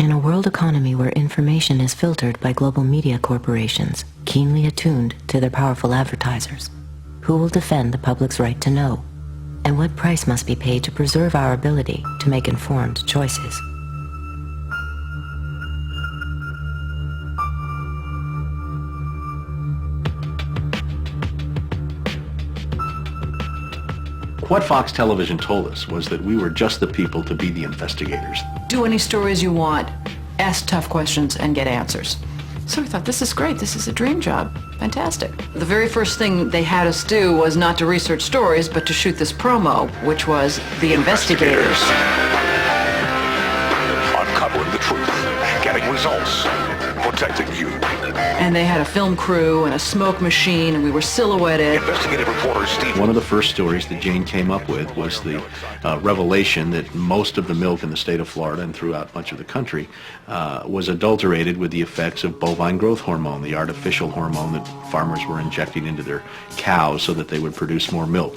In a world economy where information is filtered by global media corporations, keenly attuned to their powerful advertisers, who will defend the public's right to know? And what price must be paid to preserve our ability to make informed choices? What Fox Television told us was that we were just the people to be the investigators. Do any stories you want, ask tough questions, and get answers. So we thought, this is great, this is a dream job, fantastic. The very first thing they had us do was not to research stories, but to shoot this promo, which was The Investigators. Uncovering the truth, getting results, protecting you. And they had a film crew and a smoke machine, and we were silhouetted. Investigative reporter Steve. One of the first stories that Jane came up with was the revelation that most of the milk in the state of Florida and throughout much of the country was adulterated with the effects of bovine growth hormone, the artificial hormone that farmers were injecting into their cows so that they would produce more milk.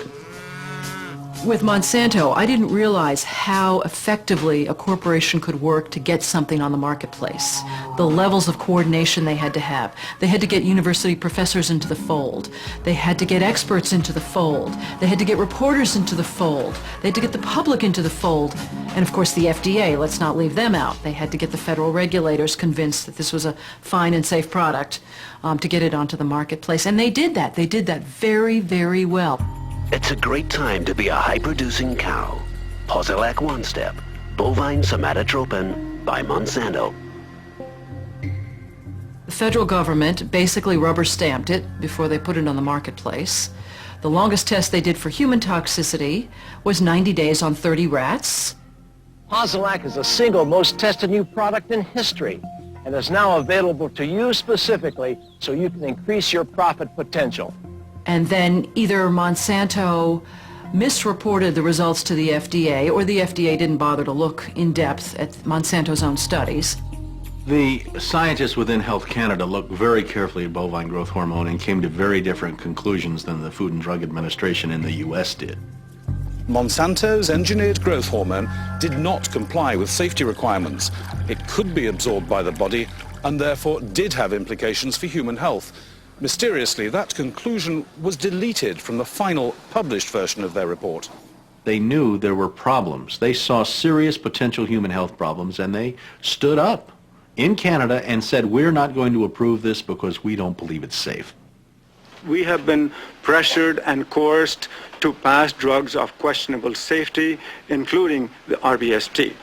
With Monsanto, I didn't realize how effectively a corporation could work to get something on the marketplace. The levels of coordination they had to have. They had to get university professors into the fold. They had to get experts into the fold. They had to get reporters into the fold. They had to get the public into the fold. And of course the FDA, let's not leave them out. They had to get the federal regulators convinced that this was a fine and safe product to get it onto the marketplace. And they did that. They did that very, very well. It's a great time to be a high-producing cow. POSILAC One Step, Bovine somatotropin by Monsanto. The federal government basically rubber-stamped it before they put it on the marketplace. The longest test they did for human toxicity was 90 days on 30 rats. POSILAC is the single most tested new product in history and is now available to you specifically so you can increase your profit potential. And then either Monsanto misreported the results to the FDA, or the FDA didn't bother to look in depth at Monsanto's own studies. The scientists within Health Canada looked very carefully at bovine growth hormone and came to very different conclusions than the Food and Drug Administration in the U.S. did. Monsanto's engineered growth hormone did not comply with safety requirements. It could be absorbed by the body and therefore did have implications for human health. Mysteriously, that conclusion was deleted from the final published version of their report. They knew there were problems. They saw serious potential human health problems, and they stood up in Canada and said, we're not going to approve this because we don't believe it's safe. We have been pressured and coerced to pass drugs of questionable safety, including the rBST.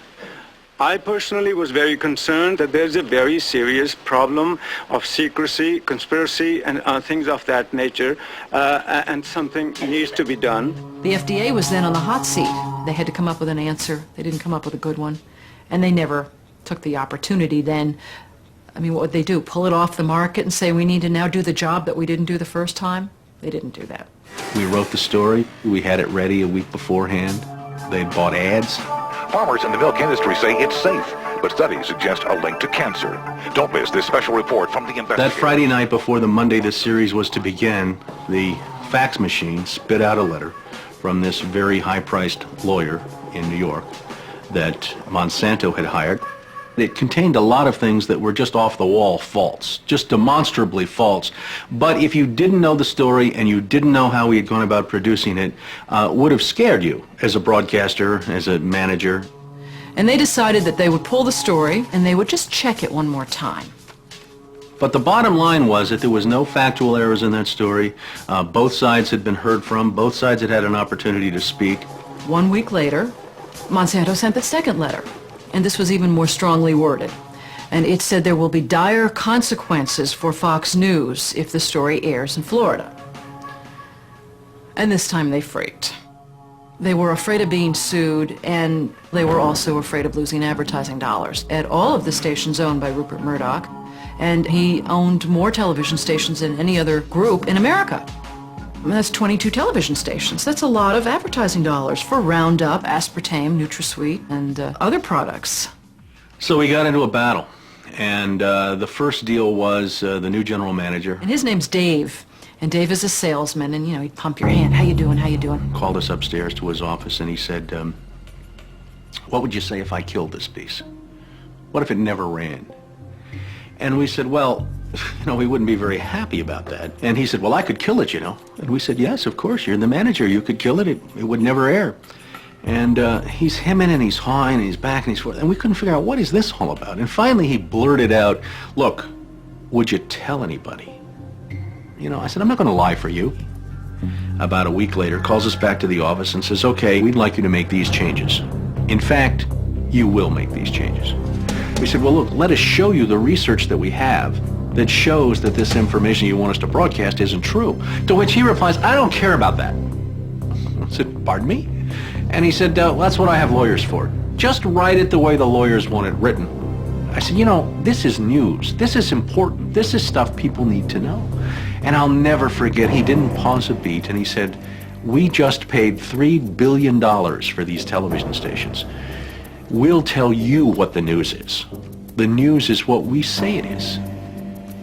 I personally was very concerned that there's a very serious problem of secrecy, conspiracy, and things of that nature, and something needs to be done. The FDA was then on the hot seat. They had to come up with an answer. They didn't come up with a good one. And they never took the opportunity then. I mean, what would they do? Pull it off the market and say, we need to now do the job that we didn't do the first time? They didn't do that. We wrote the story. We had it ready a week beforehand. They'd bought ads. Farmers in the milk industry say it's safe, but studies suggest a link to cancer. Don't miss this special report from the investigators. That Friday night before the Monday this series was to begin, the fax machine spit out a letter from this very high-priced lawyer in New York that Monsanto had hired. It contained a lot of things that were just off-the-wall false, just demonstrably false. But if you didn't know the story and you didn't know how he had gone about producing it, would have scared you as a broadcaster, as a manager. And they decided that they would pull the story and they would just check it one more time. But the bottom line was that there was no factual errors in that story. Both sides had been heard from. Both sides had had an opportunity to speak. 1 week later, Monsanto sent the second letter. And this was even more strongly worded. And it said there will be dire consequences for Fox News if the story airs in Florida. And this time they freaked. They were afraid of being sued, and they were also afraid of losing advertising dollars at all of the stations owned by Rupert Murdoch. And he owned more television stations than any other group in America. I mean, that's 22 television stations. That's a lot of advertising dollars for Roundup, aspartame, NutraSweet, and other products. So we got into a battle. And the first deal was the new general manager. And his name's Dave. And Dave is a salesman, and, you know, he'd pump your hand. How you doing? How you doing? Called us upstairs to his office, and he said, what would you say if I killed this piece? What if it never ran? And we said, well, we wouldn't be very happy about that. And he said, well, I could kill it, And we said, yes, of course, you're the manager. You could kill it. It would never air. And he's hemming and he's hawing and he's back and he's forth. And we couldn't figure out, what is this all about? And finally he blurted out, look, would you tell anybody? I said, I'm not going to lie for you. About a week later, calls us back to the office and says, okay, we'd like you to make these changes. In fact, you will make these changes. We said, well, look, let us show you the research that we have that shows that this information you want us to broadcast isn't true. To which he replies, I don't care about that. I said, pardon me? And he said, that's what I have lawyers for. Just write it the way the lawyers want it written. I said, this is news. This is important. This is stuff people need to know. And I'll never forget, he didn't pause a beat, and he said, we just paid $3 billion for these television stations. We'll tell you what the news is. The news is what we say it is.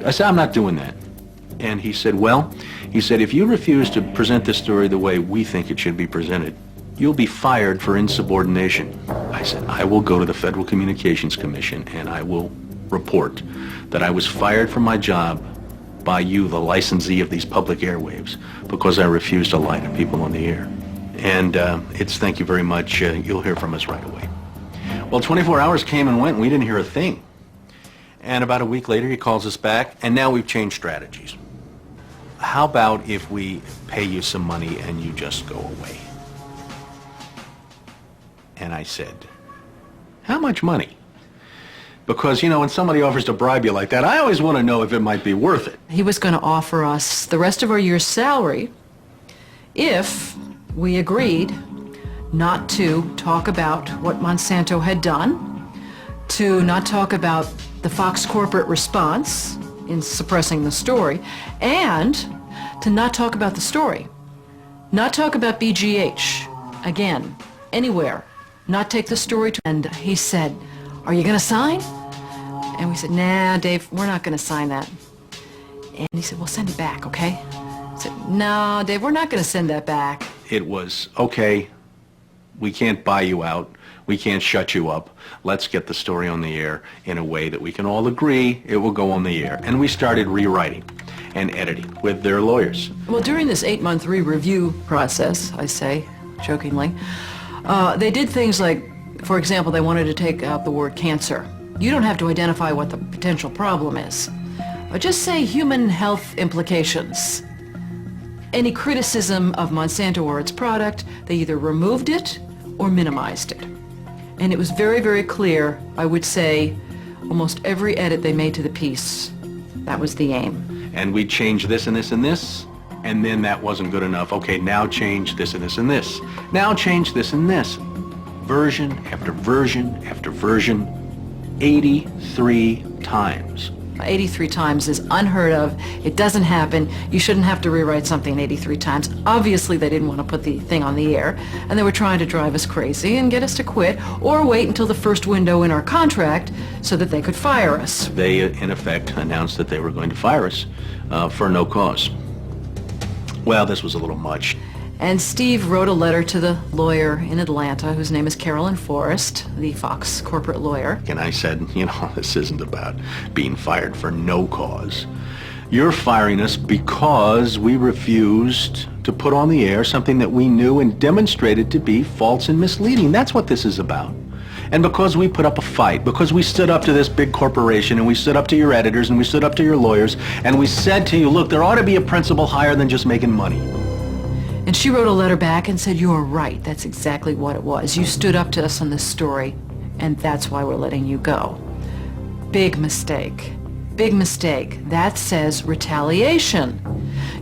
I said, I'm not doing that. And he said, if you refuse to present this story the way we think it should be presented, you'll be fired for insubordination. I said, I will go to the Federal Communications Commission and I will report that I was fired from my job by you, the licensee of these public airwaves, because I refused to lie to people on the air. And it's thank you very much. You'll hear from us right away. Well, 24 hours came and went and we didn't hear a thing. And about a week later he calls us back, and now we've changed strategies. How about if we pay you some money and you just go away? And I said, how much money? Because, when somebody offers to bribe you like that, I always want to know if it might be worth it. He was going to offer us the rest of our year's salary if we agreed not to talk about what Monsanto had done, to not talk about the Fox corporate response in suppressing the story, and to not talk about the story. Not talk about BGH, again, anywhere. Not take the story to... And he said, are you going to sign? And we said, nah, Dave, we're not going to sign that. And he said, well, send it back, okay? I said, no, Dave, we're not going to send that back. It was, okay, we can't buy you out. We can't shut you up. Let's get the story on the air in a way that we can all agree it will go on the air. And we started rewriting and editing with their lawyers. Well, during this 8-month re-review process, I say, jokingly, they did things like, for example, they wanted to take out the word cancer. You don't have to identify what the potential problem is. Just say human health implications. Any criticism of Monsanto or its product, they either removed it or minimized it. And it was very, very clear, I would say, almost every edit they made to the piece, that was the aim. And we changed this and this and this, and then that wasn't good enough. Okay, now change this and this and this. Now change this and this. Version after version after version, 83 times. 83 times is unheard of. It doesn't happen. You shouldn't have to rewrite something 83 times. Obviously, they didn't want to put the thing on the air, and they were trying to drive us crazy and get us to quit or wait until the first window in our contract so that they could fire us. They, in effect, announced that they were going to fire us for no cause. Well, this was a little much. And Steve wrote a letter to the lawyer in Atlanta, whose name is Carolyn Forrest, the Fox corporate lawyer. And I said, this isn't about being fired for no cause. You're firing us because we refused to put on the air something that we knew and demonstrated to be false and misleading. That's what this is about. And because we put up a fight, because we stood up to this big corporation, and we stood up to your editors, and we stood up to your lawyers, and we said to you, look, there ought to be a principle higher than just making money. And she wrote a letter back and said, you're right, that's exactly what it was. You stood up to us on this story, and that's why we're letting you go. Big mistake. Big mistake. That says retaliation.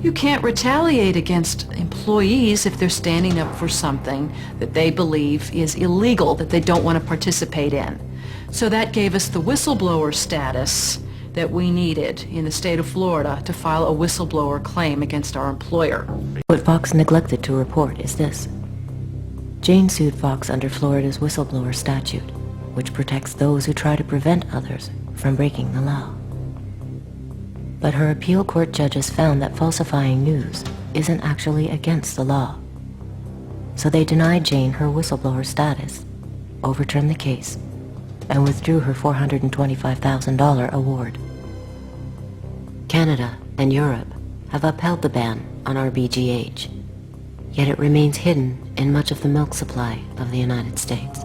You can't retaliate against employees if they're standing up for something that they believe is illegal, that they don't want to participate in. So that gave us the whistleblower status that we needed in the state of Florida to file a whistleblower claim against our employer. What Fox neglected to report is this. Jane sued Fox under Florida's whistleblower statute, which protects those who try to prevent others from breaking the law. But her appeal court judges found that falsifying news isn't actually against the law. So they denied Jane her whistleblower status, overturned the case, and withdrew her $425,000 award. Canada and Europe have upheld the ban on rBGH, yet it remains hidden in much of the milk supply of the United States.